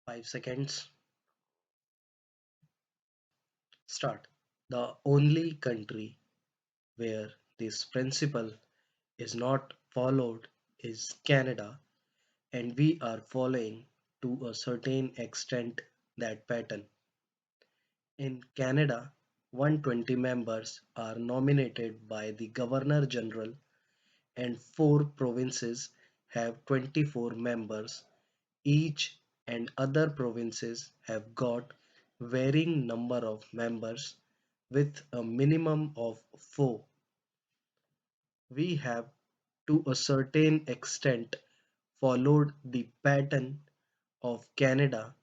5 seconds. Start. The only country where this principle is not followed is Canada, and we are following to a certain extent that pattern. In Canada, 120 members are nominated by the Governor General, and 4 provinces have 24 members each, and other provinces have got varying number of members with a minimum of 4. We have to a certain extent followed the pattern of Canada,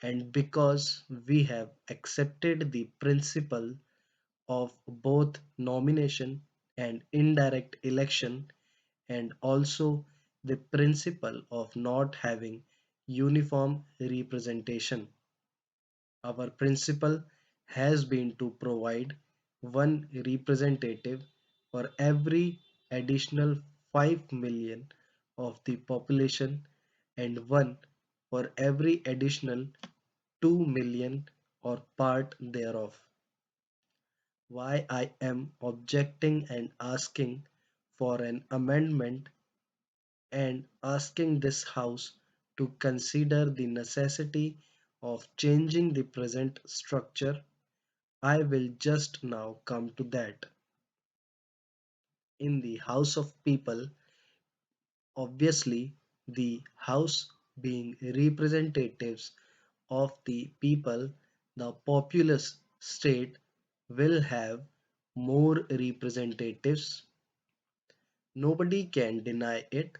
and because we have accepted the principle of both nomination and indirect election, and also the principle of not having uniform representation. Our principle has been to provide one representative for every additional 5 million of the population and one for every additional 2 million or part thereof. Why I am objecting and asking for an amendment and asking this House to consider the necessity of changing the present structure. I will just now come to that. In the House of People, obviously, the House being representatives of the people, the populous state will have more representatives. Nobody can deny it,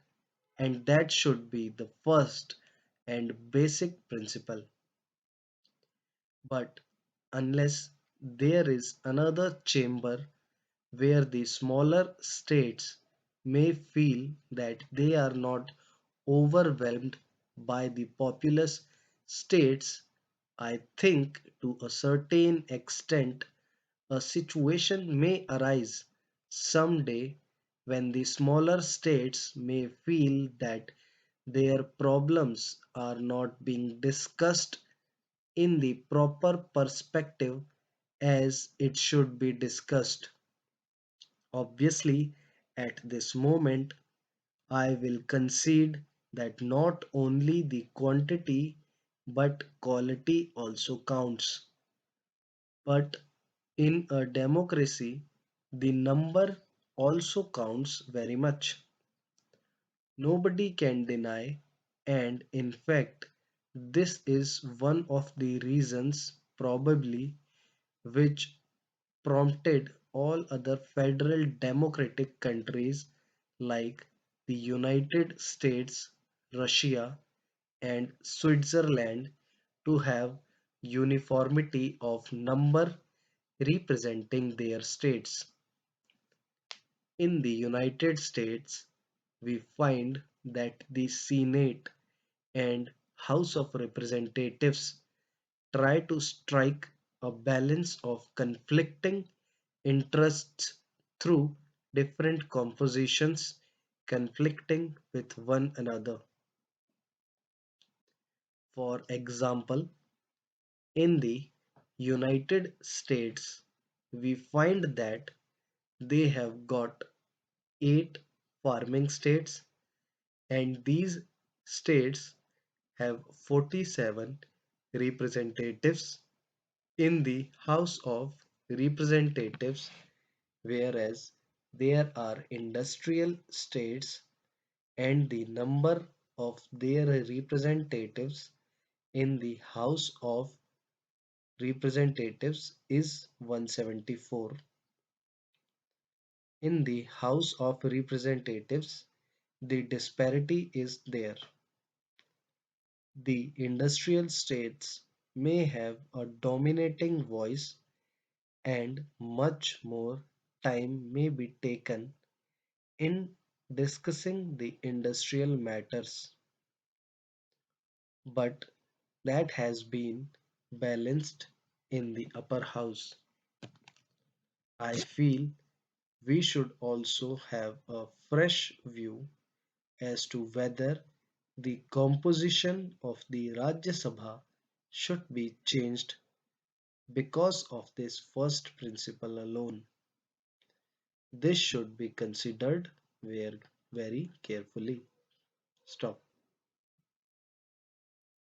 and that should be the first and basic principle. But unless there is another chamber where the smaller states may feel that they are not overwhelmed by the populous states, I think to a certain extent a situation may arise someday when the smaller states may feel that their problems are not being discussed in the proper perspective as it should be discussed. Obviously, at this moment, I will concede that not only the quantity but quality also counts. But in a democracy, the number also counts very much. Nobody can deny, and in fact, this is one of the reasons probably which prompted all other federal democratic countries like the United States, Russia, and Switzerland to have uniformity of number representing their states. In the United States, we find that the Senate and House of Representatives try to strike a balance of conflicting interests through different compositions conflicting with one another. For example, in the United States, we find that they have got 8 farming states, and these states have 47 representatives in the House of Representatives, whereas there are industrial states and the number of their representatives in the House of Representatives is 174. In the House of Representatives, the disparity is there. The industrial states may have a dominating voice, and much more time may be taken in discussing the industrial matters, but that has been balanced in the upper house. I feel we should also have a fresh view as to whether The composition of the Rajya Sabha should be changed because of this first principle alone. This should be considered very carefully. Stop.